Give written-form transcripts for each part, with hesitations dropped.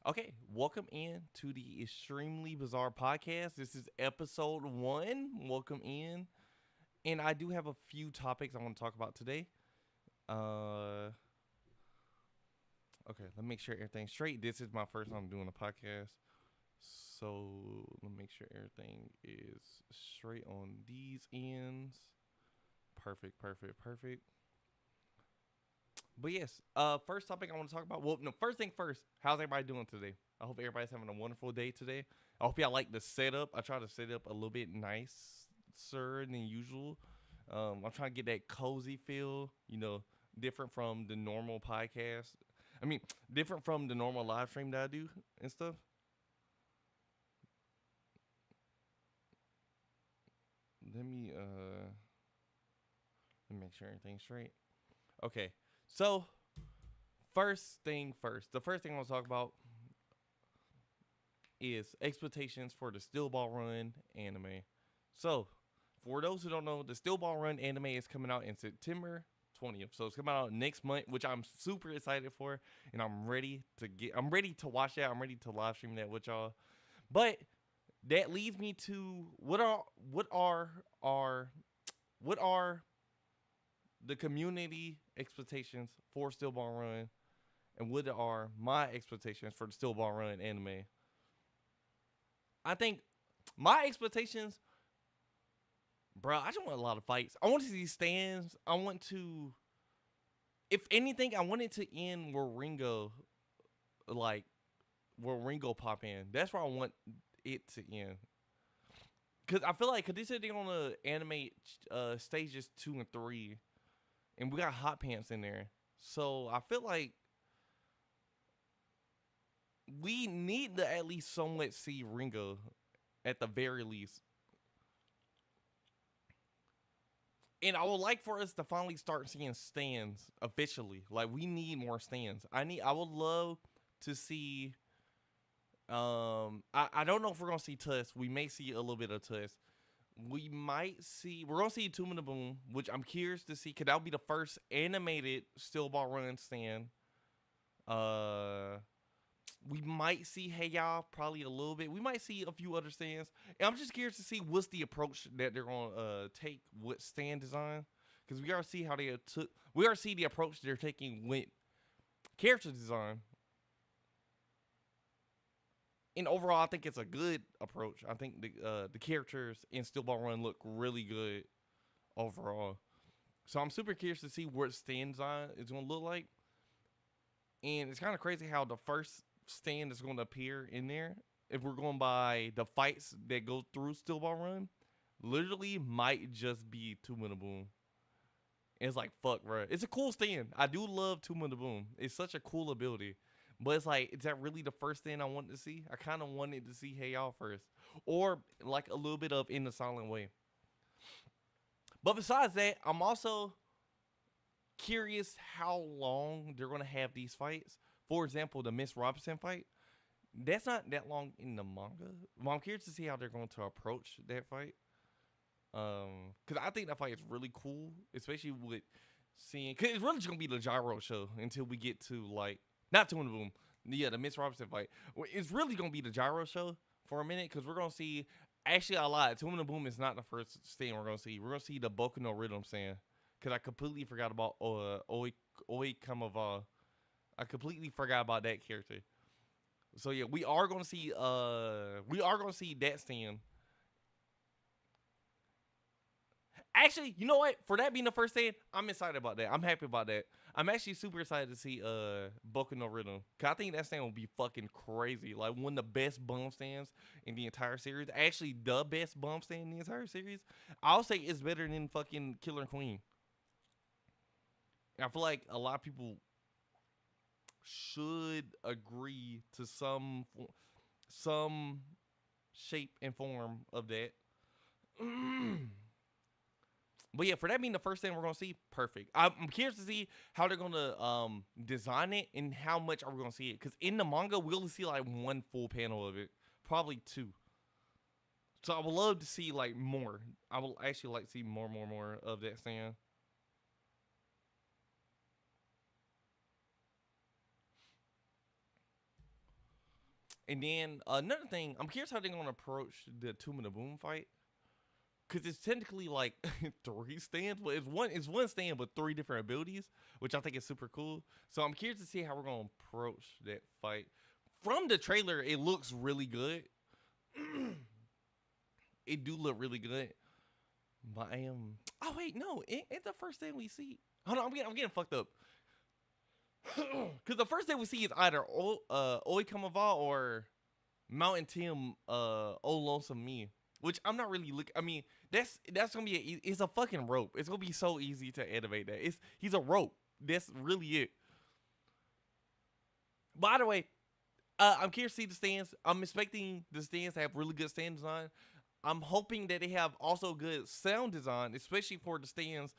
Okay, welcome in to the Extremely Bizarre Podcast. This is episode 1. Welcome in. And I do have a few topics I want to talk about today. Uh okay, let me make sure everything's straight. This is my first time doing a podcast. So let me make sure everything is straight on these ends. Perfect, perfect, perfect. But yes, first topic I want to talk about. Well, no, first thing first, how's everybody doing today? I hope everybody's having a wonderful day today. I hope y'all like the setup. I try to set up a little bit nicer than usual. I'm trying to get that cozy feel, different from the normal podcast. I mean, different from the normal live stream that I do and stuff. Let me let me make sure everything's straight. Okay, so first thing first. The first thing I want to talk about is expectations for the Steel Ball Run anime. So, for those who don't know, the Steel Ball Run anime is coming out in September 20th. So it's coming out next month, which I'm super excited for, and I'm ready to watch that. I'm ready to live stream that with y'all. But that leads me to what are the community expectations for Steel Ball Run, and what are my expectations for the Steel Ball Run anime? I think my expectations, bro, I just want a lot of fights. I want to see stands. I want to, if anything, I want it to end like, where Ringo pop in. That's where I want it to end. Cause I feel like, cause they said they're gonna animate stages 2 and 3, and we got hot pants in there. So I feel like we need to at least somewhat see Ringo, at the very least. And I would like for us to finally start seeing stands officially. Like, we need more stands. I would love to see. I don't know if we're gonna see Tusk. We may see a little bit of Tusk. We're gonna see Tomb in the Boom, which I'm curious to see, cause that'll be the first animated Steel Ball Run stand. Uh we might see Hey Y'all probably a little bit. We might see a few other stands. And I'm just curious to see what's the approach that they're gonna take with stand design. Because we already see how they took we already see the approach they're taking with character design. And overall, I think it's a good approach. I think the characters in Steel Ball Run look really good overall. So I'm super curious to see what stand design is gonna look like. And it's kind of crazy how the first stand is going to appear in there, if we're going by the fights that go through Steel Ball Run, literally might just be Two Minute Boom. And it's like, fuck, bro. It's a cool stand. I do love Two Minute Boom. It's such a cool ability. But it's like, is that really the first thing I wanted to see? I kind of wanted to see Hey Y'all first. Or like a little bit of In the Silent Way. But besides that, I'm also curious how long they're going to have these fights. For example, the Miss Robinson fight, that's not that long in the manga. Well, I'm curious to see how they're going to approach that fight. Because I think that fight is really cool, especially with seeing, because it's really just going to be the gyro show until we get to, like, not Two in the Boom. Yeah, the Miss Robinson fight. It's really going to be the gyro show for a minute, because we're going to see, actually, I lied. Two in the Boom is not the first stand we're going to see. We're going to see the Boku no Rhythm stand. Because I completely forgot about Oi Kamava. I completely forgot about that character. So yeah, we are gonna see that stand. Actually, you know what? For that being the first stand, I'm excited about that. I'm happy about that. I'm actually super excited to see Boku no Rhythm. Cause I think that stand will be fucking crazy. Like, one of the best bump stands in the entire series. Actually, the best bump stand in the entire series. I'll say it's better than fucking Killer Queen. I feel like a lot of people should agree to some shape and form of that. But yeah, for that being the first thing we're gonna see, perfect. I'm curious to see how they're gonna design it and how much are we gonna see it. Because in the manga, we'll only see like one full panel of it, probably two. So I would love to see like more. I will actually like to see more of that stand. And then another thing, I'm curious how they're gonna approach the Tomb of the Boom fight. Cause it's technically like three stands, but it's one stand but three different abilities, which I think is super cool. So I'm curious to see how we're gonna approach that fight. From the trailer, it looks really good. It do look really good. But I am. Oh wait, no, it's the first thing we see. Hold on, I'm getting fucked up. Cause the first thing we see is either Oi Kamava or Mountain Tim Oh Lonesome Me. Which I'm not really looking. I mean, that's gonna be it's a fucking rope. It's gonna be so easy to animate that. He's a rope. That's really it. By the way, I'm curious to see the stands. I'm expecting the stands to have really good stand design. I'm hoping that they have also good sound design, especially for the stands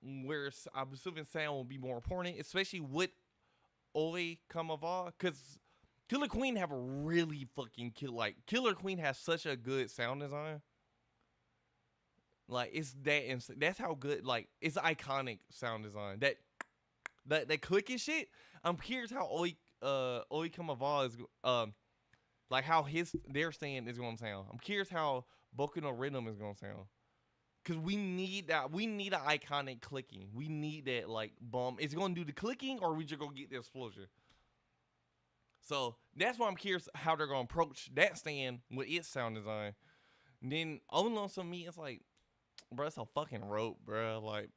where I'm assuming sound will be more important, especially with Oi Kamava, because Killer Queen have a really fucking Killer Queen has such a good sound design. Like it's that's how good, like it's iconic sound design. That clicking shit. I'm curious how Oi Kamava is like how their stand is gonna sound. I'm curious how Boku no Rhythm is gonna sound. Cause we need that. We need an iconic clicking. We need that like bump. Is it gonna do the clicking or we just gonna get the explosion? So that's why I'm curious how they're gonna approach that stand with its sound design. And then only on some me, it's like, bro, it's a fucking rope, bro. Like,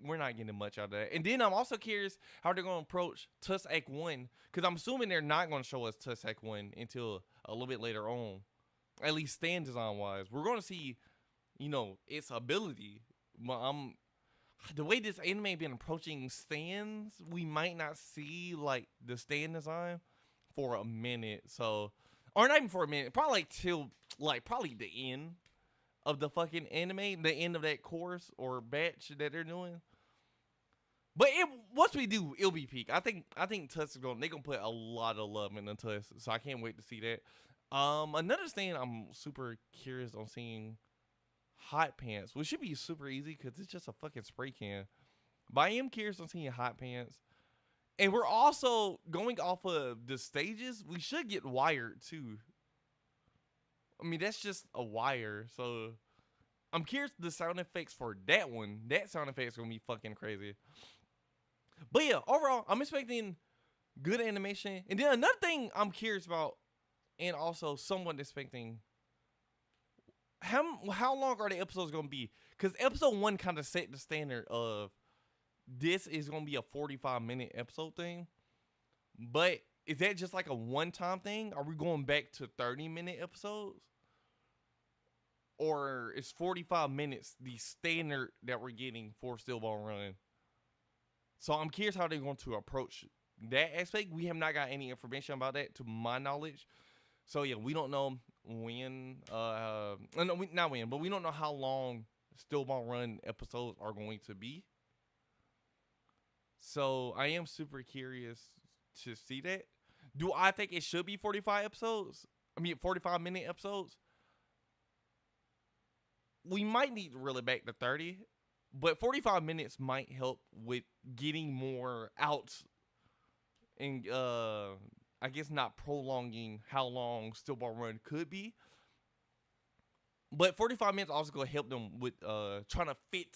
we're not getting much out of that. And then I'm also curious how they're gonna approach Tusk Act 1, because I'm assuming they're not gonna show us Tusk Act 1 until a little bit later on. At least stand design wise, we're gonna see, its ability. But the way this anime been approaching stands, we might not see like the stand design for a minute. So, or not even for a minute, probably like till like probably the end of the fucking anime, the end of that course or batch that they're doing. But once we do, it'll be peak. I think Tusk is they gonna put a lot of love in the Tusk, so I can't wait to see that. Another stand I'm super curious on seeing Hot Pants, which should be super easy because it's just a fucking spray can. But I am curious on seeing Hot Pants. And we're also going off of the stages. We should get Wired too. I mean, that's just a wire. So I'm curious the sound effects for that one. That sound effect is going to be fucking crazy. But yeah, overall, I'm expecting good animation. And then another thing I'm curious about, and also somewhat expecting, how long are the episodes gonna be? Because episode 1 kind of set the standard of this is gonna be a 45-minute episode thing. But is that just like a one-time thing? Are we going back to 30-minute episodes? Or is 45 minutes the standard that we're getting for Stillball Run? So I'm curious how they're going to approach that aspect. We have not got any information about that to my knowledge. So yeah, we don't know when, not when, but we don't know how long Stillball Run episodes are going to be. So I am super curious to see that. Do I think it should be 45 episodes? 45-minute episodes? We might need to reel it back to 30, but 45 minutes might help with getting more out and I guess not prolonging how long Stillball Run could be. But 45 minutes also going to help them with trying to fit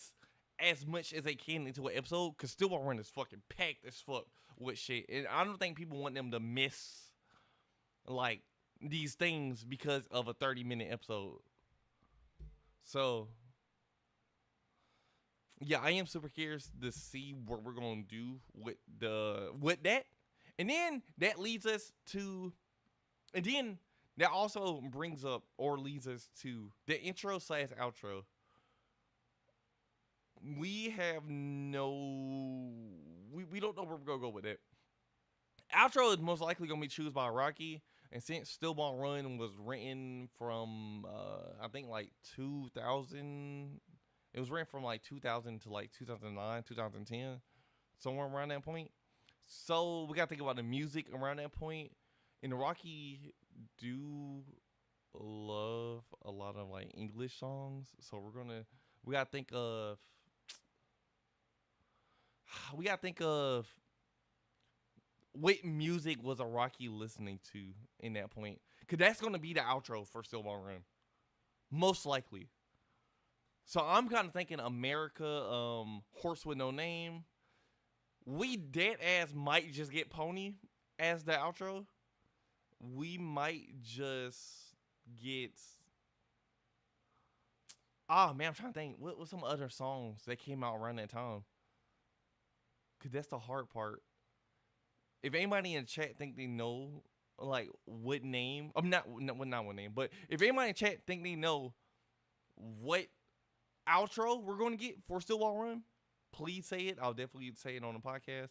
as much as they can into an episode, because Stillball Run is fucking packed as fuck with shit. And I don't think people want them to miss like these things because of a 30-minute episode. So yeah, I am super curious to see what we're gonna do with that. And then that leads us to, and then that also brings up or leads us to the intro / outro. We have we don't know where we're gonna go with it. Outro is most likely gonna be chosen by Rocky, and since Stillball Run was written from I think like 2000, it was written from like 2000 to like 2009, 2010, somewhere around that point. So we gotta think about the music around that point. And Rocky do love a lot of like English songs, so we gotta think of what music was Araki listening to in that point? Because that's going to be the outro for Stillborn Run. Most likely. So I'm kind of thinking America, Horse with No Name. We dead ass might just get Pony as the outro. We might just get... man, I'm trying to think. What some other songs that came out around that time? Because that's the hard part. If anybody in the chat think they know, like, what name... not what name, but if anybody in the chat think they know what outro we're going to get for Stillborn Run, please say it. I'll definitely say it on the podcast.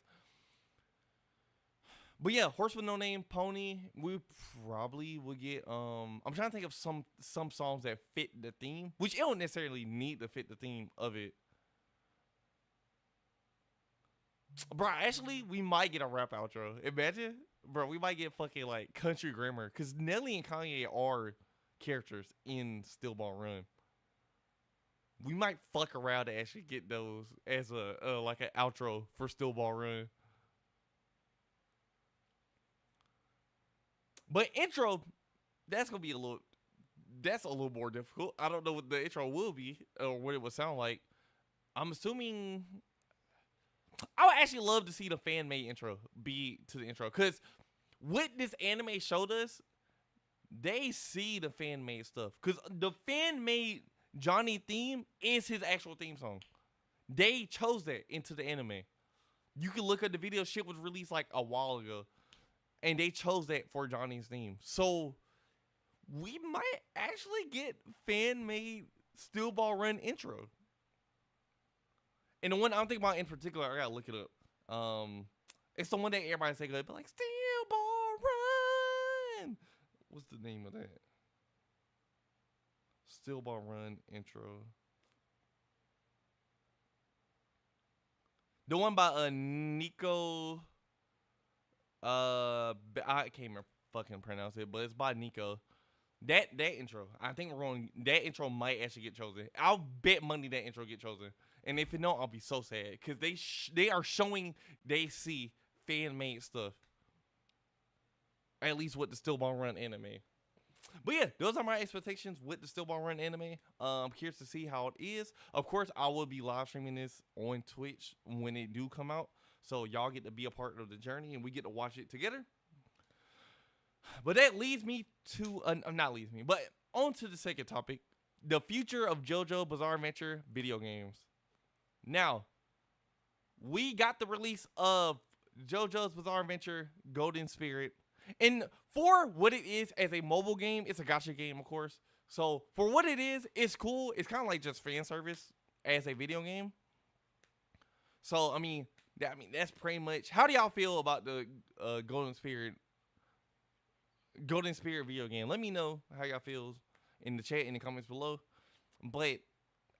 But yeah, Horse with No Name, Pony, we probably will get... I'm trying to think of some songs that fit the theme, which it don't necessarily need to fit the theme of it. Bro, actually, we might get a rap outro. Imagine. Bro, we might get fucking, like, Country Grammar. Because Nelly and Kanye are characters in Stillborn Run. We might fuck around to actually get those as a like an outro for Stillborn Run. But intro, that's gonna be a little more difficult. I don't know what the intro will be or what it would sound like. I'm assuming I would actually love to see the fan made intro be to the intro, because what this anime showed us, they see the fan made stuff, because the fan made Johnny theme is his actual theme song. They chose that into the anime. You can look at the video. Shit was released like a while ago, and they chose that for Johnny's theme. So we might actually get fan-made Stillborn Run intro. And the one I'm thinking about in particular, I gotta look it up. It's the one that everybody say good, but like Stillborn Run. What's the name of that? Stillborn Run intro. The one by Nico. I can't even fucking pronounce it, but it's by Nico. That intro, I think that intro might actually get chosen. I'll bet money that intro get chosen. And if it don't, I'll be so sad, because they are showing they see fan made stuff. At least with the Stillborn Run anime. But yeah, those are my expectations with the Stillborn Run anime. Curious to see how it is. Of course, I will be live streaming this on Twitch when it do come out, so y'all get to be a part of the journey and we get to watch it together. But that leads me to but on to the second topic, the future of JoJo's Bizarre Adventure video games. Now, we got the release of JoJo's Bizarre Adventure Golden Spirit. And for what it is as a mobile game, it's a gacha game, of course. So for what it is, it's cool. It's kind of like just fan service as a video game. So I mean that's pretty much. How do y'all feel about the Golden Spirit video game? Let me know how y'all feels in the chat, in the comments below. But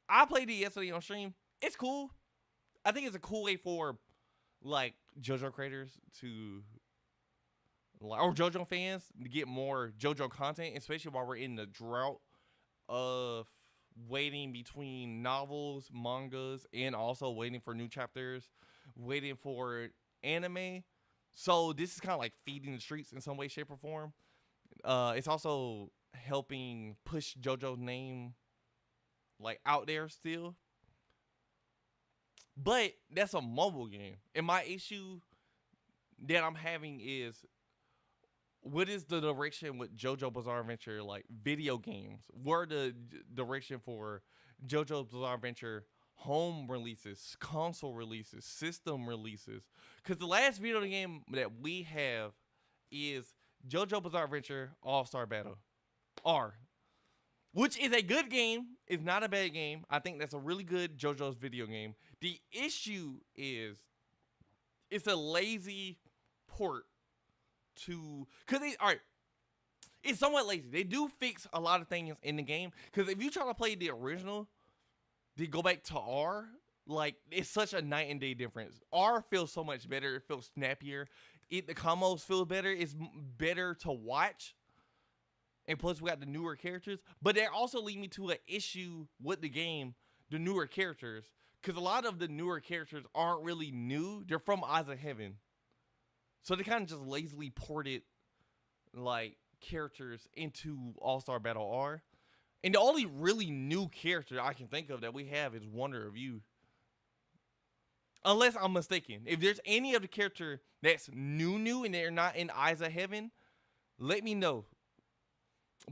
I played it yesterday on stream. It's cool. I think it's a cool way for like JoJo creators to, or JoJo fans, to get more JoJo content, especially while we're in the drought of waiting between novels, mangas, and also waiting for new chapters, waiting for anime. So this is kind of like feeding the streets in some way, shape, or form. It's also helping push JoJo's name like out there still. But that's a mobile game. And my issue that I'm having is, what is the direction with JoJo's Bizarre Adventure, like video games? What are the direction for JoJo's Bizarre Adventure home releases, console releases, system releases? Because the last video game that we have is JoJo's Bizarre Adventure All-Star Battle R, which is a good game. It's not a bad game. I think that's a really good JoJo's video game. The issue is it's a lazy port to, it's somewhat lazy. They do fix a lot of things in the game, because if you try to play the original, they go back to R, like it's such a night and day difference. R feels so much better. It feels snappier. The combos feel better. It's better to watch. And plus, we got the newer characters. But that also lead me to an issue with the game, the newer characters. Because a lot of the newer characters aren't really new. They're from Eyes of Heaven. So they kind of just lazily ported like characters into All-Star Battle R. And the only really new character I can think of that we have is Wonder of You. Unless I'm mistaken. If there's any other character that's new and they're not in Eyes of Heaven, let me know.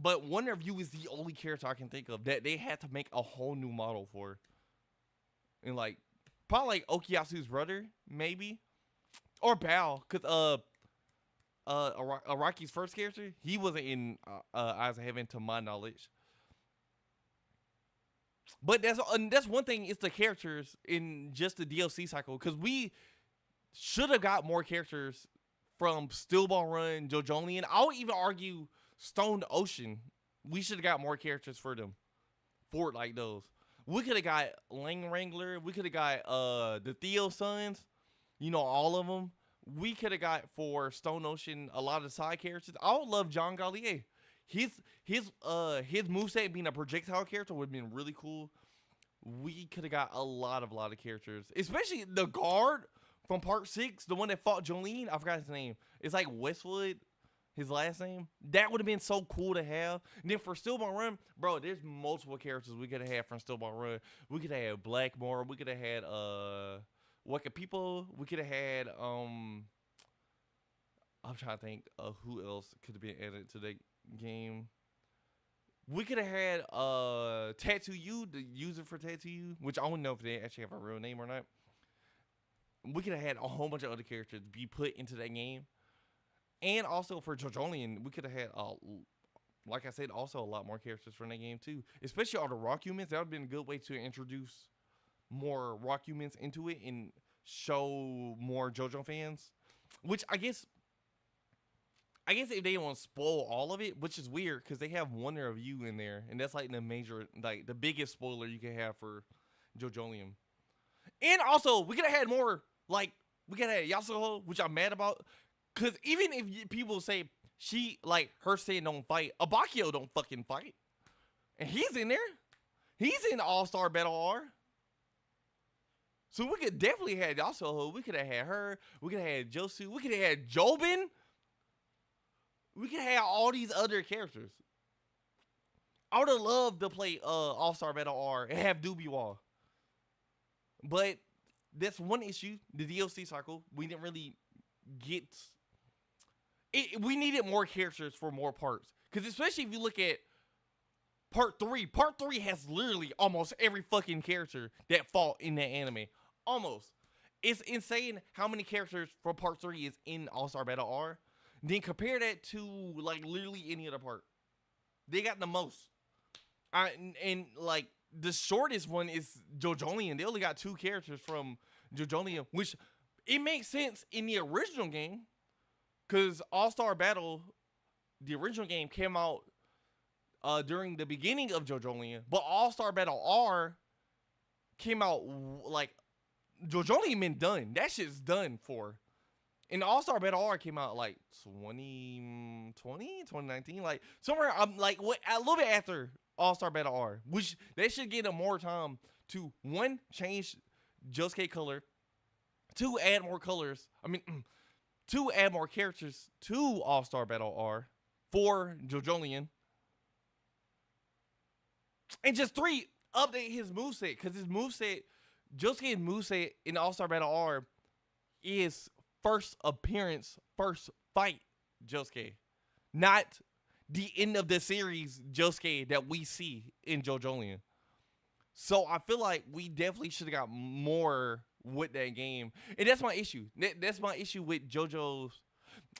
But Wonder of You is the only character I can think of that they had to make a whole new model for. And like, probably like Okuyasu's brother, maybe. Or Bao, because Araki's first character, he wasn't in Eyes of Heaven to my knowledge. But that's one thing. It's the characters in just the DLC cycle, because we should have got more characters from Stillball Run, JoJolian. I would even argue Stone Ocean. We should have got more characters for them, for like those. We could have got Lang Wrangler. We could have got the Theo sons. You know, all of them. We could have got for Stone Ocean a lot of the side characters. I would love John Gallier. His moveset being a projectile character would have been really cool. We could have got a lot of characters, especially the guard from Part 6, the one that fought Jolene. I forgot his name. It's like Westwood, his last name. That would have been so cool to have. And then for Stillball Run, bro, there's multiple characters we could have had from Stillball Run. We could have had Blackmore. We could have had Wicked People. We could have had I'm trying to think of who else could have been added to the game. We could have had Tattoo You, the user for Tattoo You, which I don't know if they actually have a real name or not. We could have had a whole bunch of other characters be put into that game. And also for JoJolian, we could have had, like I said, also a lot more characters from that game too. Especially all the rock humans. That would have been a good way to introduce more rock humans into it and show more JoJo fans. Which I guess if they didn't want to spoil all of it, which is weird because they have Wonder of You in there, and that's like the biggest spoiler you can have for JoJolian. And also, we could have had more, like, we could have had Yasuho, which I'm mad about, because even if people say her saying don't fight, Abakio don't fucking fight, and he's in there. He's in All-Star Battle R. So we could definitely have Yasuho. We could have had her. We could have had Josu. We could have had Jobin. We could have all these other characters. I would have loved to play All-Star Battle R and have Dubiwall. But that's one issue. The DLC cycle, we didn't really get it. We needed more characters for more parts. Because especially if you look at Part 3. Part 3 has literally almost every fucking character that fought in that anime. Almost. It's insane how many characters for Part 3 is in All-Star Battle R. Then compare that to like literally any other part. They got the most. And like the shortest one is JoJolian. They only got 2 characters from JoJolian, which it makes sense in the original game, because All-Star Battle, the original game, came out during the beginning of JoJolian, but All-Star Battle R came out like JoJolian been done. That shit's done for. And All-Star Battle R came out like 2019, like somewhere. I'm like a little bit after All-Star Battle R, which they should get them more time to, one, change Josuke color, 2, add more colors. 2, add more characters to All-Star Battle R for JoJolian, and just 3, update his moveset, because his moveset, Josuke's moveset in All-Star Battle R is first appearance, first fight Josuke, not the end of the series Josuke that we see in JoJolian. So I feel like we definitely should have got more with that game, and that's my issue. That's my issue with JoJo's.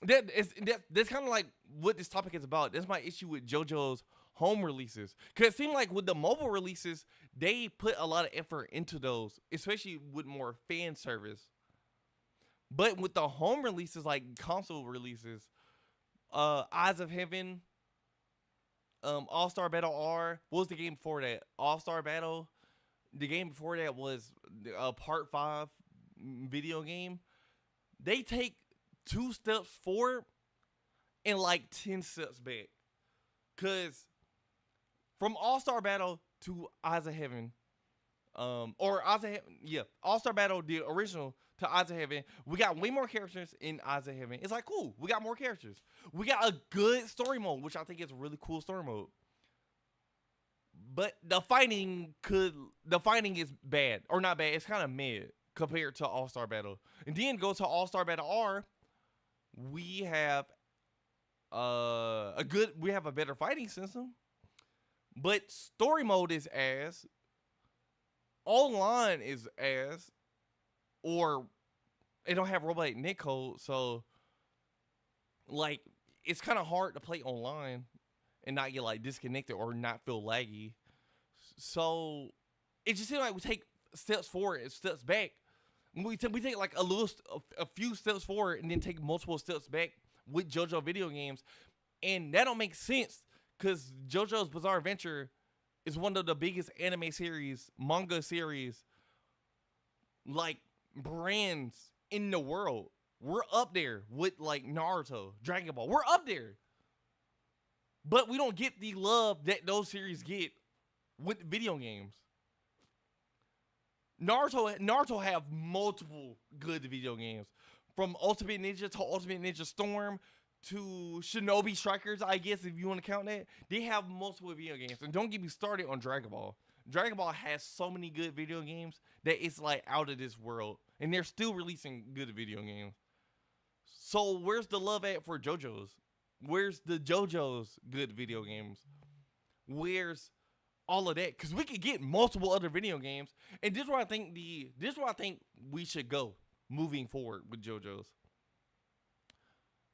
That's kind of like what this topic is about. That's my issue with JoJo's home releases, because it seemed like with the mobile releases, they put a lot of effort into those, especially with more fan service. But with the home releases, like console releases, Eyes of Heaven, All-Star Battle R, what was the game before that? All-Star Battle. The game before that was Part 5 video game. They take 2 steps forward and like 10 steps back. Because from All-Star Battle to Eyes of Heaven, All-Star Battle, the original, to Eyes of Heaven. We got way more characters in Eyes of Heaven. It's like, cool. We got more characters. We got a good story mode, which I think is a really cool story mode. But the fighting is bad. Or not bad. It's kind of mid compared to All-Star Battle. And then go to All-Star Battle R. We have we have a better fighting system. But story mode is ass. Online is ass. Or it don't have robotic netcode, so like it's kind of hard to play online and not get like disconnected or not feel laggy. So it just seems like we take steps forward and steps back. We take like a few steps forward and then take multiple steps back with JoJo video games, and that don't make sense because JoJo's Bizarre Adventure is one of the biggest anime series, manga series, like brands in the world. We're up there with like Naruto, Dragon Ball. We're up there. But we don't get the love that those series get with video games. Naruto have multiple good video games. From Ultimate Ninja to Ultimate Ninja Storm to Shinobi Strikers, I guess, if you want to count that. They have multiple video games. And don't get me started on Dragon Ball. Dragon Ball has so many good video games that it's like out of this world. And they're still releasing good video games. So where's the love at for JoJo's? Where's the JoJo's good video games? Where's all of that? Because we could get multiple other video games. And this is where I think we should go moving forward with JoJo's.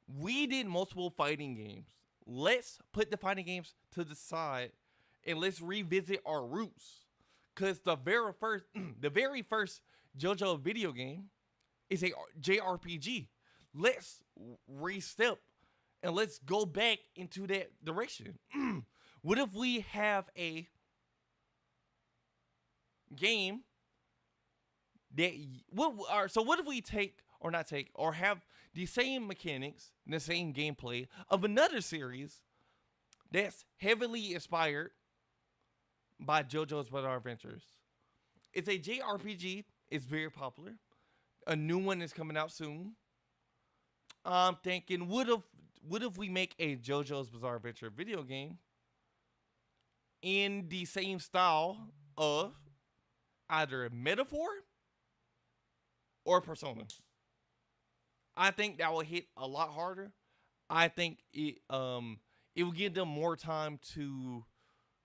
We did multiple fighting games. Let's put the fighting games to the side and let's revisit our roots. Because the very first JoJo video game is a JRPG. Let's re-step and let's go back into that direction. What if we have a game that what if we have the same mechanics, the same gameplay of another series that's heavily inspired by JoJo's Bizarre Adventures? It's a JRPG. It's very popular. A new one is coming out soon. I'm thinking, what if we make a JoJo's Bizarre Adventure video game in the same style of either a Metaphor or Persona? I think that will hit a lot harder. I think it will give them more time to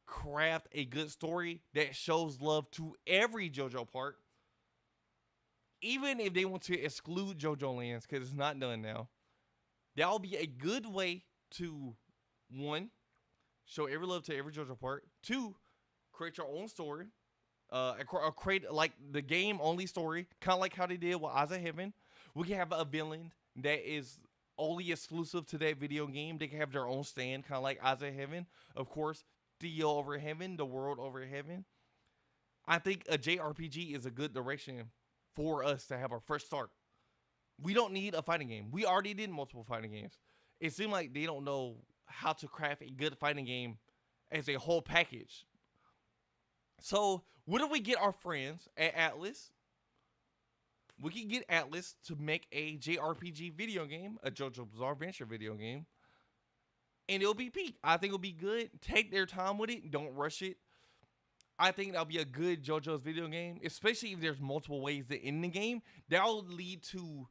craft a good story that shows love to every JoJo part. Even if they want to exclude JoJo Lands, because it's not done now, that will be a good way to, one, show every love to every JoJo part. Two, create your own story. Create like the game only story, kind of like how they did with Eyes of Heaven. We can have a villain that is only exclusive to that video game. They can have their own stand, kind of like Eyes of Heaven. Of course, Theo over Heaven, the world over Heaven. I think a JRPG is a good direction for us to have our first start. We don't need a fighting game. We already did multiple fighting games. It seemed like they don't know how to craft a good fighting game as a whole package. So, what if we get our friends at Atlas? We can get Atlas to make a JRPG video game, a JoJo's Bizarre Adventure video game. And it'll be peak. I think it'll be good. Take their time with it. Don't rush it. I think that'll be a good JoJo's video game, especially if there's multiple ways to end the game. That'll lead to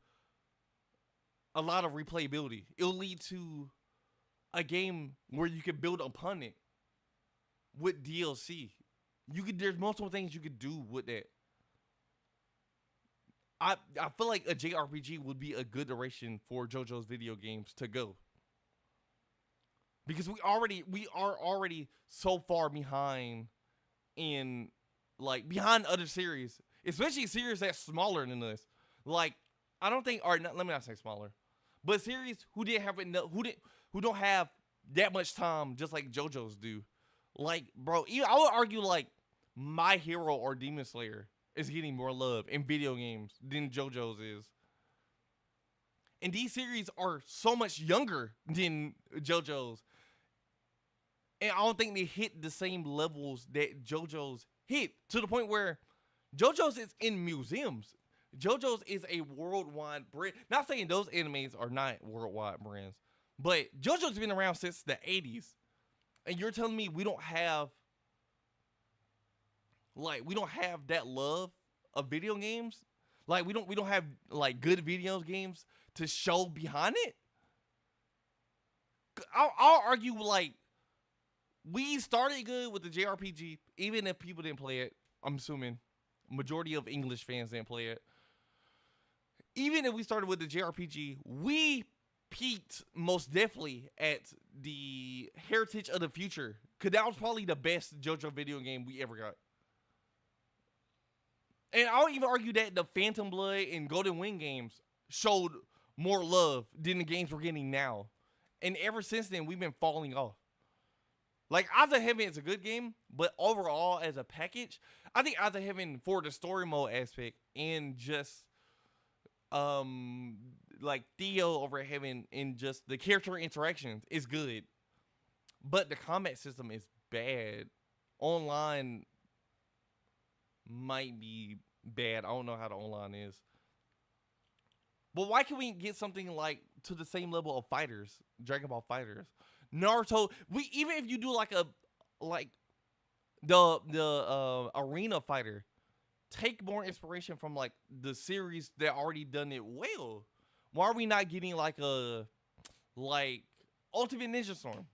a lot of replayability. It'll lead to a game where you can build upon it with DLC. There's multiple things you could do with that. I feel like a JRPG would be a good direction for JoJo's video games to go. Because we are already so far behind behind other series, especially series that's smaller than this. Like, I don't think, or let me not say smaller, but series who don't have that much time, just like JoJo's do. Like, bro, I would argue like My Hero or Demon Slayer is getting more love in video games than JoJo's is. And these series are so much younger than JoJo's. And I don't think they hit the same levels that JoJo's hit, to the point where JoJo's is in museums. JoJo's is a worldwide brand. Not saying those animes are not worldwide brands, but JoJo's been around since the 80s. And you're telling me we don't have that love of video games? Like we don't have like good video games to show behind it? I'll argue like we started good with the JRPG, even if people didn't play it. I'm assuming majority of English fans didn't play it. Even if we started with the JRPG, we peaked most definitely at the Heritage of the Future, because that was probably the best JoJo video game we ever got. And I'll even argue that the Phantom Blood and Golden Wind games showed more love than the games we're getting now. And ever since then, we've been falling off. Like, Eyes of Heaven is a good game, but overall, as a package, I think Eyes of Heaven, for the story mode aspect and just like Theo over Heaven and just the character interactions is good. But the combat system is bad. Online might be bad. I don't know how the online is. But why can't we get something like to the same level of Fighters, Dragon Ball Fighters, Naruto? Even if you do like the arena fighter, take more inspiration from like the series that already done it well. Why are we not getting like Ultimate Ninja Storm?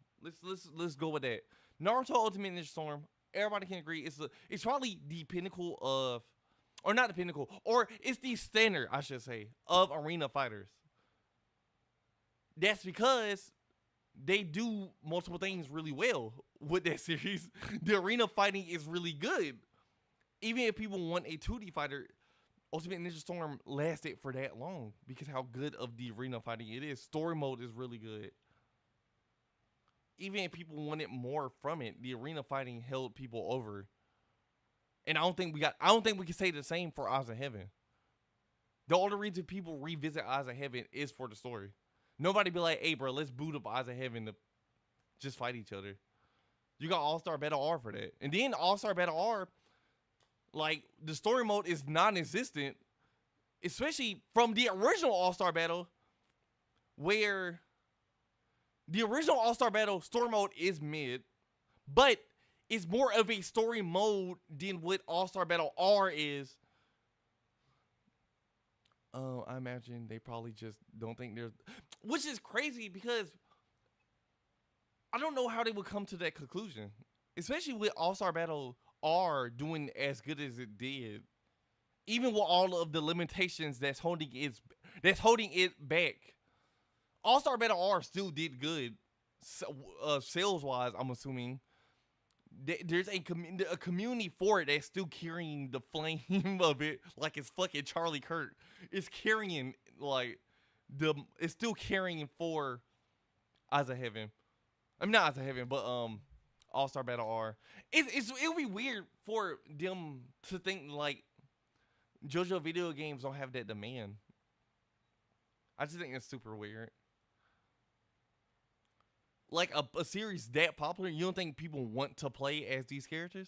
Let's go with that. Naruto Ultimate Ninja Storm. Everybody can agree it's probably the pinnacle of, or not the pinnacle, or it's the standard, I should say, of arena fighters. That's because they do multiple things really well with that series. The arena fighting is really good. Even if people want a 2D fighter, Ultimate Ninja Storm lasted for that long because how good of the arena fighting it is. Story mode is really good. Even if people wanted more from it, the arena fighting held people over. And I don't think we can say the same for Eyes of Heaven. The only reason people revisit Eyes of Heaven is for the story. Nobody be like, hey bro, let's boot up Eyes of Heaven to just fight each other. You got All-Star Battle R for that. And then All-Star Battle R, like, the story mode is non-existent, especially from the original All-Star Battle, where the original All-Star Battle story mode is mid, but it's more of a story mode than what All-Star Battle R is. I imagine they probably just don't think there's, which is crazy because I don't know how they would come to that conclusion, especially with All-Star Battle R doing as good as it did, even with all of the limitations that's holding it back. All-Star Battle R still did good, sales-wise, I'm assuming. There's a community for it that's still carrying the flame of it, like it's fucking Charlie Kirk. It's carrying, like, it's still carrying for Eyes of Heaven. I mean, not Eyes of Heaven, but All-Star Battle R. It'll be weird for them to think, like, JoJo video games don't have that demand. I just think it's super weird. Like, a series that popular, you don't think people want to play as these characters?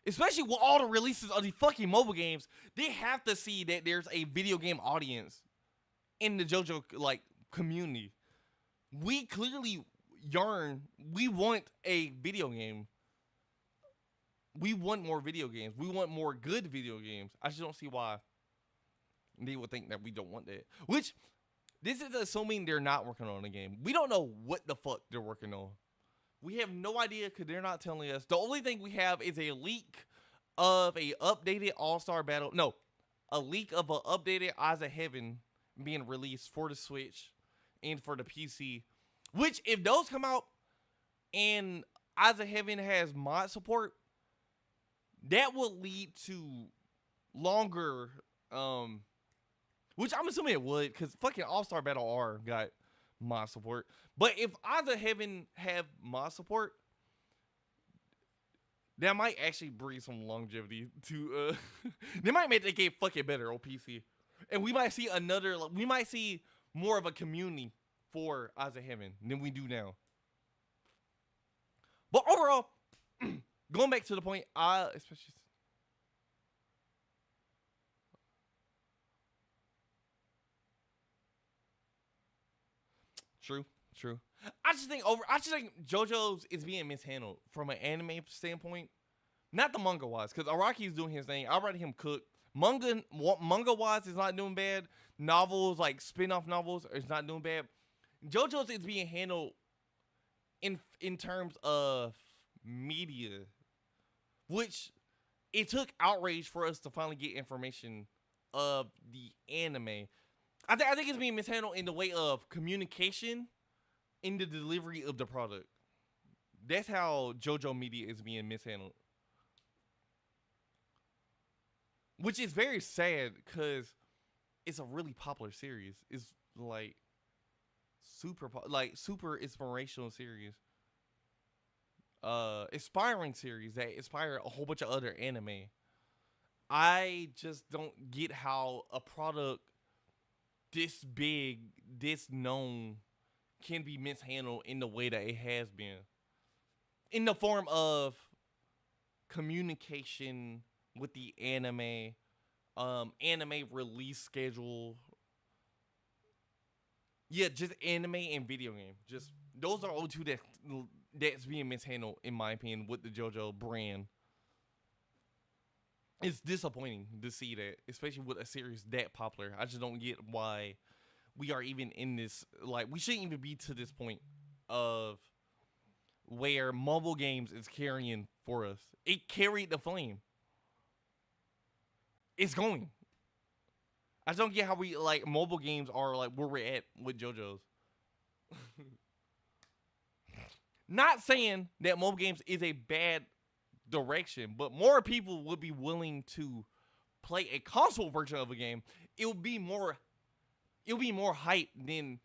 Especially with all the releases of the fucking mobile games, they have to see that there's a video game audience in the JoJo, like, community. We clearly yearn, we want a video game. We want more video games. We want more good video games. I just don't see why they would think that we don't want that. Which, this is assuming they're not working on a game. We don't know what the fuck they're working on. We have no idea because they're not telling us. The only thing we have is a leak of a updated All-Star Battle. No, a leak of an updated Eyes of Heaven being released for the Switch and for the PC. Which, if those come out and Eyes of Heaven has mod support, that will lead to longer, which I'm assuming it would, because fucking All-Star Battle R got mod support. But if Eyes of Heaven have mod support, that might actually bring some longevity to, they might make the game fucking better on PC. And we might see we might see more of a community for Eyes of Heaven than we do now. But overall, going back to the point, especially, True, true. I just think JoJo's is being mishandled from an anime standpoint, not the manga wise, because Araki's doing his thing. I read him cook. Manga wise is not doing bad. Novels like spin-off novels is not doing bad. JoJo's is being handled in terms of media, which it took outrage for us to finally get information of the anime. I think it's being mishandled in the way of communication in the delivery of the product. That's how JoJo media is being mishandled. Which is very sad because it's a really popular series. It's like super inspirational series. Aspiring series that inspire a whole bunch of other anime. I just don't get how a product this big, this known, can be mishandled in the way that it has been. In the form of communication with the anime, anime release schedule. Yeah, just anime and video game. Just those are all two that's being mishandled, in my opinion, with the JoJo brand. It's disappointing to see that, especially with a series that popular. I just don't get why we are even in this. Like, we shouldn't even be to this point of where mobile games is carrying for us. It carried the flame. It's going. I just don't get how we, like, mobile games are, like, where we're at with JoJo's. Not saying that mobile games is a bad direction, but more people would be willing to play a console version of a game. It'll be more hype than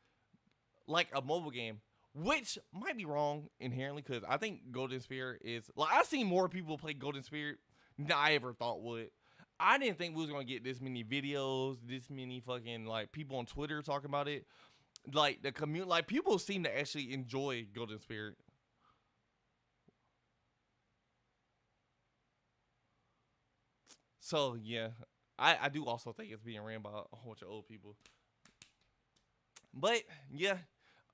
like a mobile game, which might be wrong inherently, because I think Golden Spirit is like, I've seen more people play Golden Spirit than I ever thought would. I didn't think we was gonna get this many videos, this many fucking like people on Twitter talking about it. Like the community, like people seem to actually enjoy Golden Spirit. So yeah, I do also think it's being ran by a whole bunch of old people. But yeah,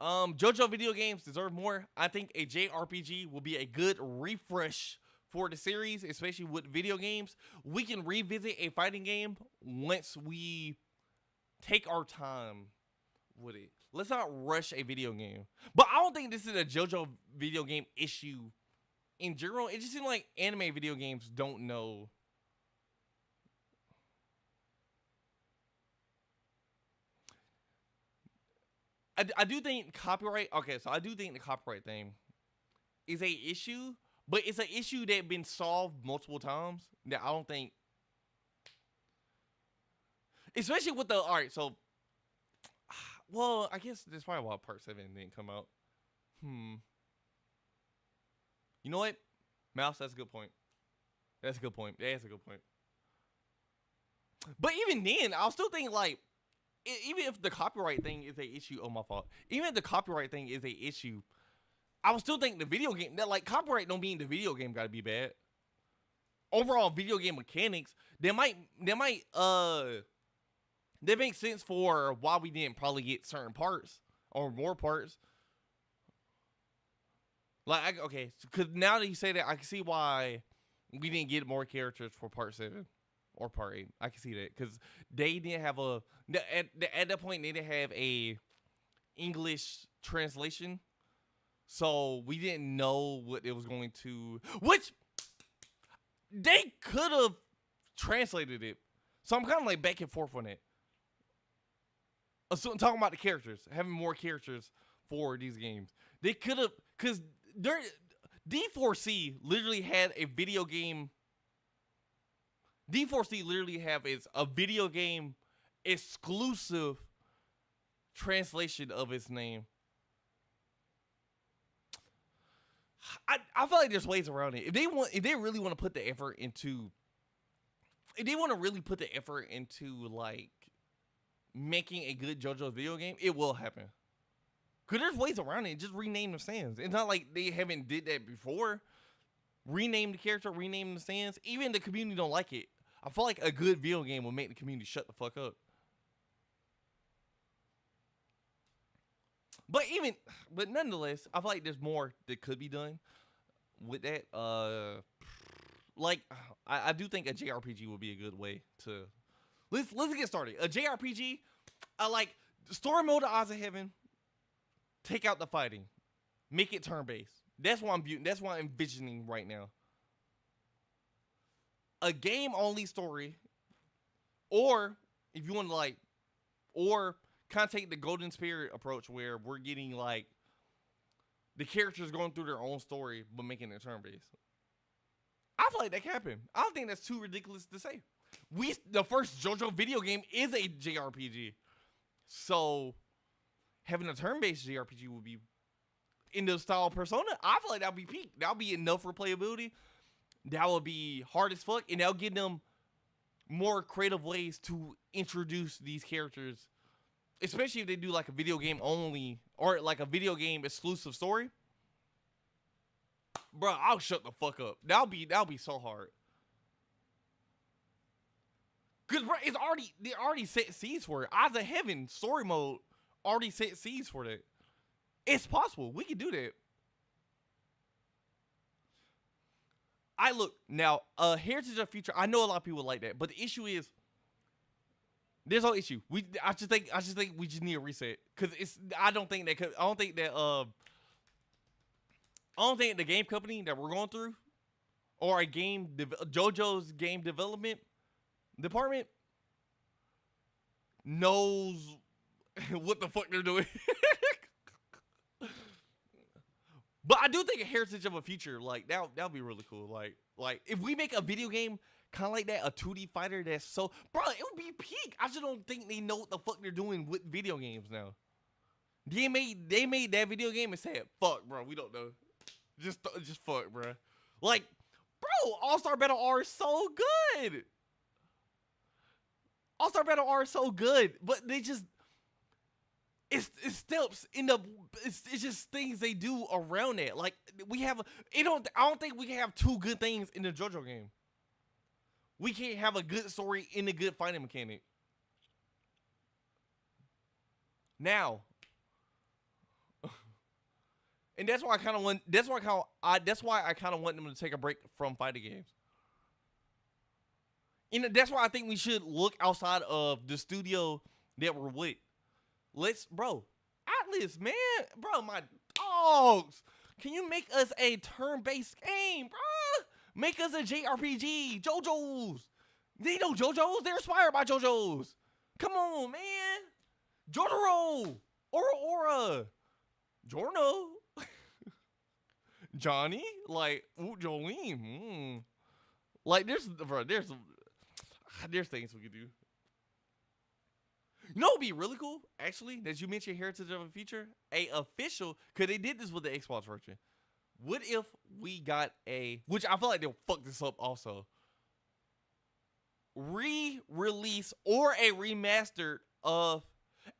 JoJo video games deserve more. I think a JRPG will be a good refresh for the series, especially with video games. We can revisit a fighting game once we take our time with it. Let's not rush a video game. But I don't think this is a JoJo video game issue in general. It just seems like anime video games don't know. I do think copyright. Okay, so I do think the copyright thing is a issue, but it's an issue that been solved multiple times. That I don't think, especially with the all right. So, well, I guess that's probably why Part 7 didn't come out. You know what, Mouse? That's a good point. That's a good point. That's a good point. But even then, I'll still think like, even if the copyright thing is a issue, oh my fault. Even if the copyright thing is a issue, I would still think the video game that like copyright don't mean the video game gotta be bad. Overall video game mechanics, they make sense for why we didn't probably get certain parts or more parts. Like okay, because now that you say that, I can see why we didn't get more characters for Part 7. Or Part 8. I can see that. Because they didn't have at that point, they didn't have a English translation. So we didn't know what it was going to... Which, they could have translated it. So I'm kind of like back and forth on it. So I'm talking about the characters. Having more characters for these games. They could have... Because D4C literally had a video game... D4C literally have is a video game exclusive translation of its name. I feel like there's ways around it. If they really want to put the effort into, if they want to really put the effort into like making a good JoJo's video game, it will happen. Cause there's ways around it. Just rename the stands. It's not like they haven't did that before. Rename the character, rename the stands. Even the community don't like it. I feel like a good video game will make the community shut the fuck up. but nonetheless, I feel like there's more that could be done with that. Like I do think a JRPG would be a good way to let's get started. A JRPG, I like story mode of Odds of Heaven. Take out the fighting, make it turn based. That's what I'm envisioning right now. A game only story, or if you want to or kind of take the Golden Spirit approach where we're getting like the characters going through their own story but making it turn based. I feel like that can happen. I don't think that's too ridiculous to say. The first JoJo video game is a JRPG, so having a turn based JRPG would be in the style of Persona. I feel like that'll be peak. That'll be enough replayability. That would be hard as fuck, and that'll give them more creative ways to introduce these characters, especially if they do like a video game only or like a video game exclusive story. Bro, I'll shut the fuck up. That'll be so hard. Cause bro, they already set seeds for it. Odds of Heaven story mode already set seeds for that. It's possible. We can do that. Look now, Heritage of Future. I know a lot of people like that, but the issue is there's no issue. I just think we just need a reset because I don't think the game company that we're going through or JoJo's game development department knows what the fuck they're doing. But I do think a Heritage of a Future, like, that'll be really cool. Like if we make a video game kind of like that, a 2D fighter that's so... Bro, it would be peak. I just don't think they know what the fuck they're doing with video games now. They made that video game and said, fuck, bro, we don't know. Just fuck, bro. Like, bro, All-Star Battle R is so good. All-Star Battle R is so good, but they just... It's steps in the. It's just things they do around it. Like I don't think we can have two good things in the JoJo game. We can't have a good story in a good fighting mechanic. Now, and that's why I kind of want. That's why I kind of want them to take a break from fighting games. And that's why I think we should look outside of the studio that we're with. Bro, Atlas, man, bro, my dogs. Can you make us a turn-based game, bro? Make us a JRPG, JoJo's. They know JoJo's. They're inspired by JoJo's. Come on, man. Jotaro, Aura, Jorno, Johnny, like Jolene. Like there's things we could do. You know what would be really cool, actually, that you mentioned Heritage of a Future? Because they did this with the Xbox version. What if we got which I feel like they'll fuck this up also, re-release or a remastered of,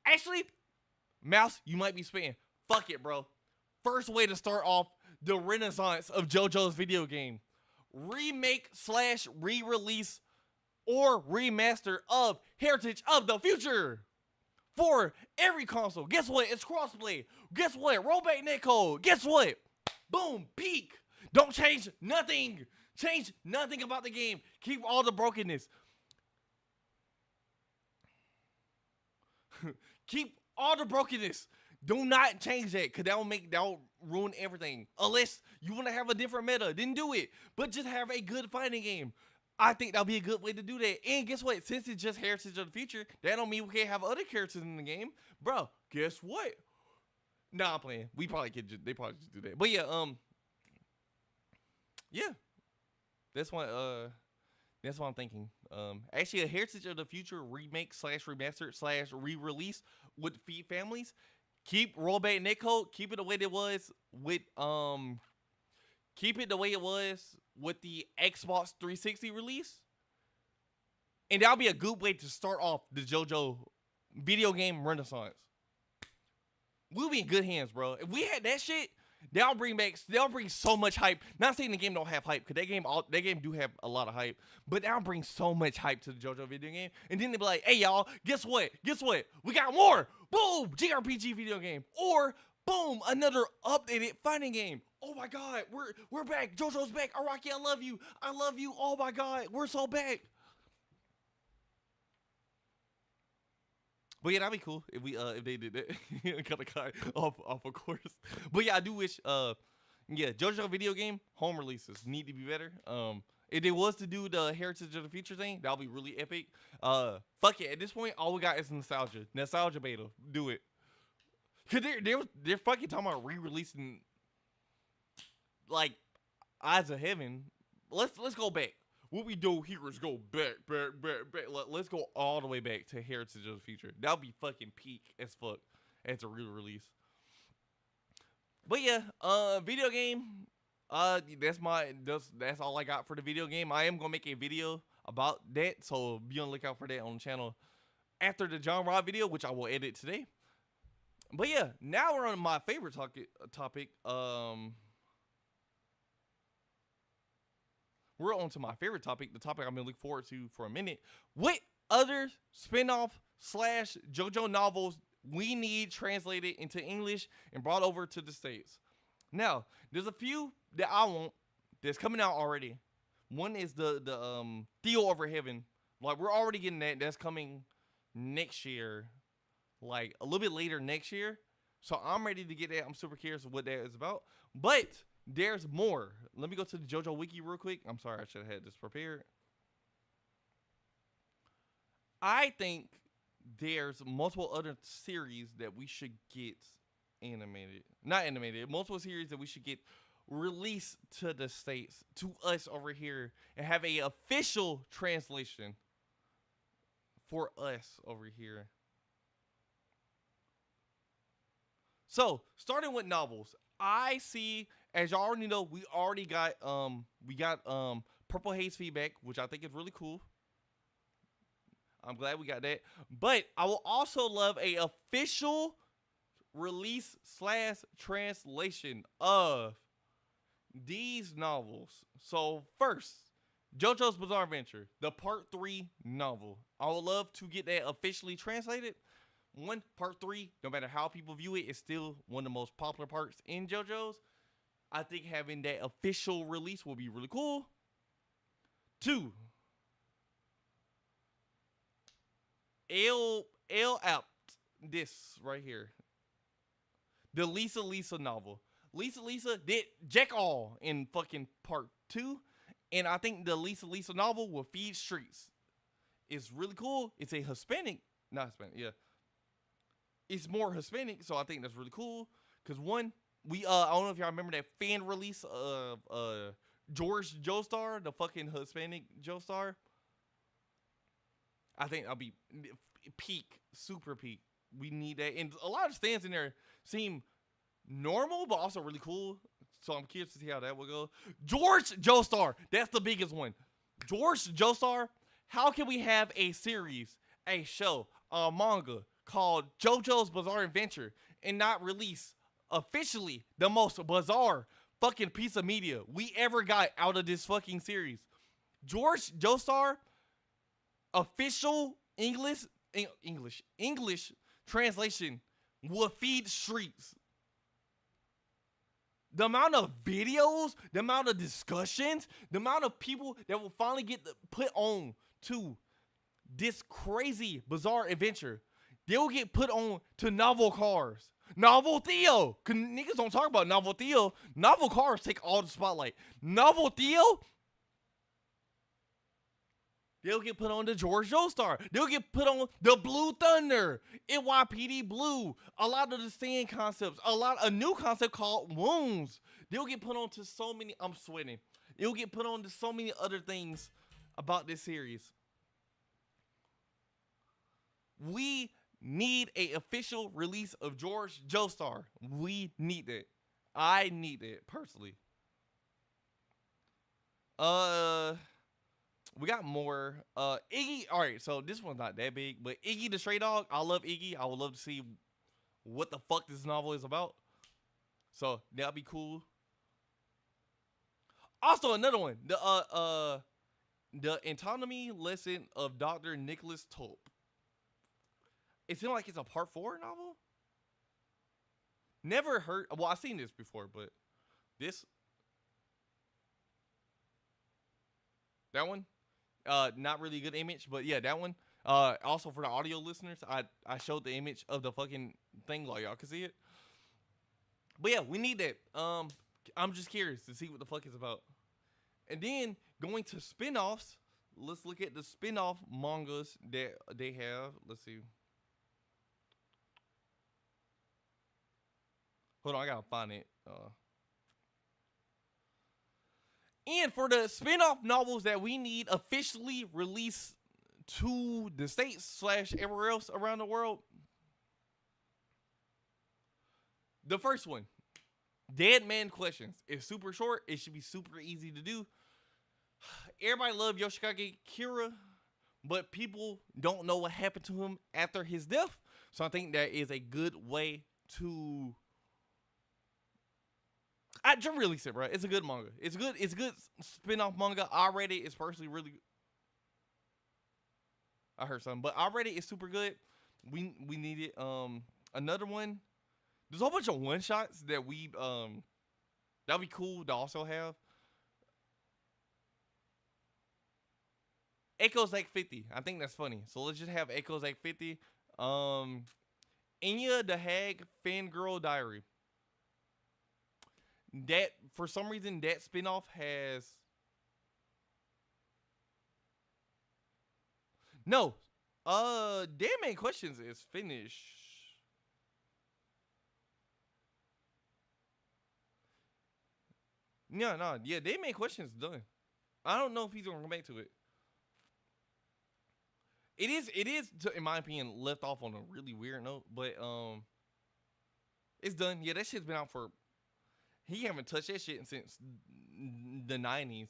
actually, Mouse, you might be spitting. Fuck it, bro. First way to start off the renaissance of JoJo's video game. Remake/re-release or remaster of Heritage of the Future for every console. Guess what? It's crossplay. Guess what? Rollback netcode. Guess what? Boom, peak. Don't change nothing. Change nothing about the game. Keep all the brokenness. Keep all the brokenness. Do not change that, because that'll ruin everything. Unless you want to have a different meta, then do it. But just have a good fighting game. I think that'll be a good way to do that. And guess what? Since it's just Heritage of the Future, that don't mean we can't have other characters in the game. Bro, guess what? Nah, I'm playing. They probably just do that. But yeah, yeah. That's what I'm thinking. Actually, a Heritage of the Future remake/remastered/re-release would feed families. Keep rollback netcode. Keep it the way it was with the Xbox 360 release. And that'll be a good way to start off the JoJo video game renaissance. We'll be in good hands, bro. If we had that shit, They'll bring so much hype. Not saying the game don't have hype, because that game do have a lot of hype, but they'll bring so much hype to the JoJo video game. And then they'll be like, hey y'all, guess what? We got more. Boom, JRPG video game. Or boom, another updated fighting game. Oh my god, we're back. JoJo's back. Araki, I love you. Oh my god, we're so back. But yeah, that'd be cool if they did that. Cut a guy off of course. But yeah, I do wish JoJo video game home releases need to be better. If they was to do the Heritage of the Future thing, that'll be really epic. Fuck it. At this point, all we got is nostalgia. Nostalgia beta. Do it. Cause they're fucking talking about re-releasing like Eyes of Heaven. Let's go back. What we do here is go back. Let's go all the way back to Heritage of the Future. That'll be fucking peak as fuck as a re-release. But yeah, video game. That's all I got for the video game. I am gonna make a video about that, so be on the lookout for that on the channel after the John Rod video, which I will edit today. But yeah, now we're on my favorite topic. We're on to my favorite topic, the topic I've been looking forward to for a minute. What other spin-off / JoJo novels we need translated into English and brought over to the States? Now, there's a few that I want that's coming out already. One is the Theo Over Heaven. Like, we're already getting that. That's coming next year. Like, a little bit later next year. So I'm ready to get that. I'm super curious what that is about. But there's more. Let me go to the JoJo Wiki real quick. I'm sorry, I should have had this prepared. I think there's multiple other series that we should get animated. Not animated. Multiple series that we should get released to the States, to us over here, and have a official translation for us over here. So, starting with novels, I see, as y'all already know, we got Purple Haze feedback, which I think is really cool. I'm glad we got that. But I will also love a official release / translation of these novels. So first, JoJo's Bizarre Adventure, the Part 3 novel. I would love to get that officially translated. Part 3, no matter how people view it, is still one of the most popular parts in JoJo's. I think having that official release will be really cool. 2, out this right here. The Lisa novel. Lisa did Jack All in fucking Part 2. And I think the Lisa novel will feed streets. It's really cool. It's a Hispanic. Not Hispanic, yeah. It's more Hispanic, so I think that's really cool. Because one, I don't know if y'all remember that fan release of George Joestar, the fucking Hispanic Joestar. I think I'll be peak, super peak. We need that. And a lot of stands in there seem normal, but also really cool. So I'm curious to see how that will go. George Joestar, that's the biggest one. George Joestar, how can we have a series, a show, a manga called JoJo's Bizarre Adventure and not release officially the most bizarre fucking piece of media we ever got out of this fucking series? George Joestar, official English translation will feed streets. The amount of videos, the amount of discussions, the amount of people that will finally get put on to this crazy bizarre adventure, they will get put on to novel cars. Novel Theo. Cause niggas don't talk about Novel Theo. Novel cars take all the spotlight. Novel Theo, they'll get put on the George Joestar. They'll get put on the Blue Thunder, NYPD Blue. A lot of the stand concepts. A new concept called Wounds. They'll get put on to so many. I'm sweating. It'll get put on to so many other things about this series. We need a official release of George Joestar. We need that. I need it personally. We got more. Iggy. All right, so this one's not that big, but Iggy the Stray Dog. I love Iggy. I would love to see what the fuck this novel is about. So that'll be cool. Also, another one, the anatomy lesson of Dr. Nicholas Tulp. It seems like it's a part 4 novel. Never heard. Well, I've seen this before, but this, that one, not really good image, but yeah, that one. Also for the audio listeners, I showed the image of the fucking thing, like y'all can see it. But yeah, we need that. I'm just curious to see what the fuck it's about. And then going to spin-offs, let's look at the spin-off mangas that they have. Let's see. Hold on, I gotta find it. And for the spin-off novels that we need officially released to the States / everywhere else around the world, the first one, Dead Man Questions. It's super short. It should be super easy to do. Everybody love Yoshikage Kira, but people don't know what happened to him after his death. So I think that is a good way to just release it, bro. It's a good manga. It's good. It's good spin-off manga. Already, it's personally really. I heard something, but already it's super good. We need it. Another one. There's a whole bunch of one shots that that'd be cool to also have. Echoes like 50. I think that's funny. So let's just have Echoes like 50. Enya the Hag Fangirl Diary. That for some reason that spinoff has no. Damn Man Questions is finished. No, yeah, Damn Man Questions is done. I don't know if he's gonna come back to it. It is, in my opinion, left off on a really weird note, but it's done. Yeah, that shit's been out for. He haven't touched that shit since the 90s.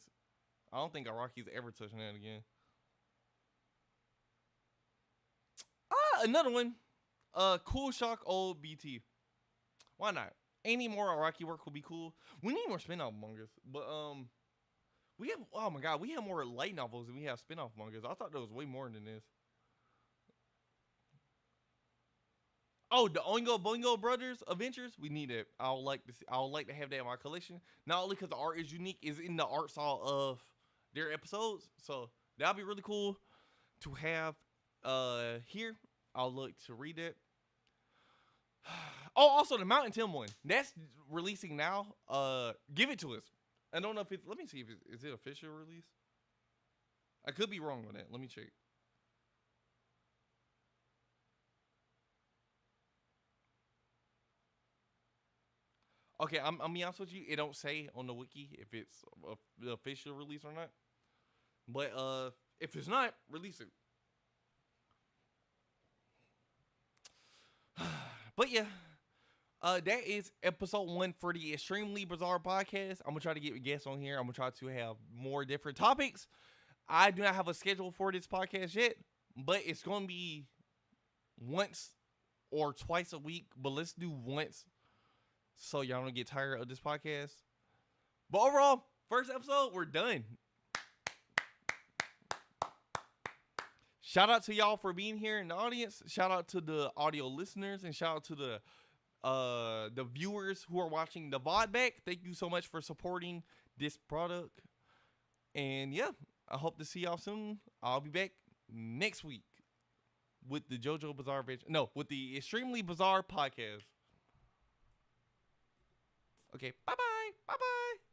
I don't think Araki's ever touching that again. Another one. Cool Shock Old BT. Why not? Any more Araki work will be cool. We need more spin-off mangas, but we have. Oh my god, we have more light novels than we have spin-off mangas. I thought there was way more than this. Oh, the Oingo Boingo Brothers Adventures. We need it. I would like to see. I would like to have that in my collection. Not only because the art is unique, is in the art style of their episodes. So that'd be really cool to have here. I'll look to read it. Oh, also the Mountain Tim one. That's releasing now. Give it to us. I don't know if it's. Let me see if is it official release. I could be wrong on that. Let me check. Okay, I'm be honest with you. It don't say on the wiki if it's the official release or not. But if it's not, release it. But yeah, that is episode 1 for the Extremely Bizarre Podcast. I'm gonna try to get guests on here. I'm gonna try to have more different topics. I do not have a schedule for this podcast yet, but it's gonna be once or twice a week. But let's do once, so y'all don't get tired of this podcast. But overall, first episode, we're done. Shout out to y'all for being here in the audience. Shout out to the audio listeners, and shout out to the viewers who are watching the VOD back. Thank you so much for supporting this product. And yeah, I hope to see y'all soon. I'll be back next week with the JoJo Bizarre Adventure. No, with the Extremely Bizarre Podcast. Okay, bye-bye. Bye-bye.